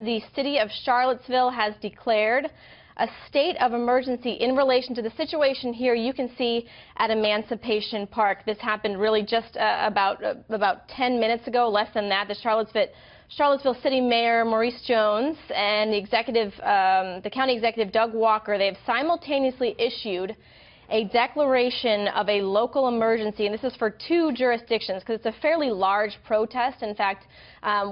The city of Charlottesville has declared a state of emergency in relation to the situation here you can see at Emancipation Park. This happened really just about 10 minutes ago, less than that. The Charlottesville City Mayor Maurice Jones and the county executive Doug Walker, they have simultaneously issued a declaration of a local emergency, and this is for two jurisdictions because it's a fairly large protest. In fact,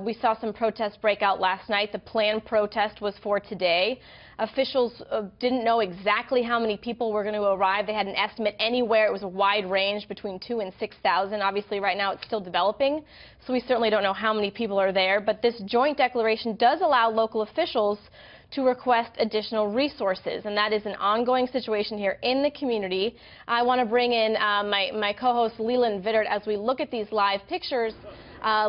we saw some protests break out last night. The planned protest was for today. Officials didn't know exactly how many people were going to arrive. They had an estimate anywhere. It was a wide range between 2,000 and 6,000. Obviously, right now it's still developing, so we certainly don't know how many people are there. But this joint declaration does allow local officials to request additional resources, and that is an ongoing situation here in the community. I want to bring in my co-host Leland Vittert as we look at these live pictures.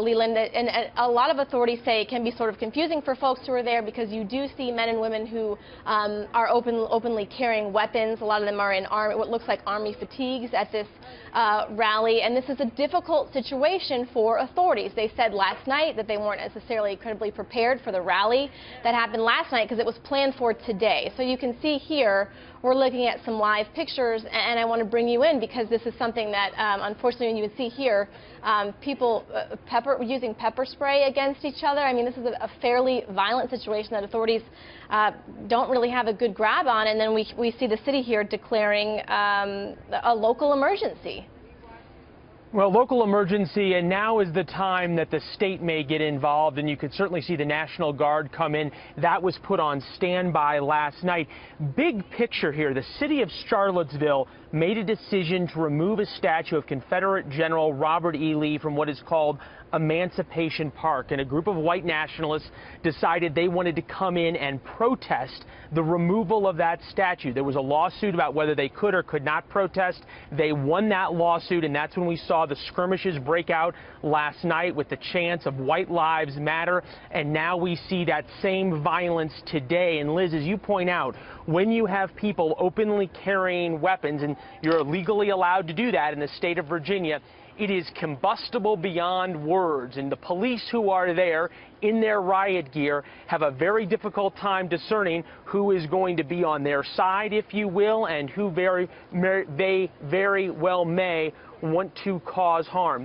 Leland, and a lot of authorities say it can be sort of confusing for folks who are there because you do see men and women who are openly carrying weapons. A lot of them are in what looks like army fatigues at this rally, and this is a difficult situation for authorities. They said last night that they weren't necessarily incredibly prepared for the rally that happened last night because it was planned for today. So you can see here we're looking at some live pictures, and I want to bring you in because this is something that unfortunately you would see here, people using pepper spray against each other. I mean, this is a fairly violent situation that authorities don't really have a good grab on, and then we see the city here declaring a local emergency. Well, local emergency, and now is the time that the state may get involved, and you could certainly see the National Guard come in. That was put on standby last night. Big picture here, the city of Charlottesville made a decision to remove a statue of Confederate General Robert E. Lee from what is called Emancipation Park, and a group of white nationalists decided they wanted to come in and protest the removal of that statue. There was a lawsuit about whether they could or could not protest. They won that lawsuit, and that's when we saw the skirmishes break out last night with the chants of White Lives Matter, and now we see that same violence today. And Liz, as you point out, when you have people openly carrying weapons, and you're legally allowed to do that in the state of Virginia, it is combustible beyond words, and the police who are there in their riot gear have a very difficult time discerning who is going to be on their side, if you will, and who they very well may want to cause harm.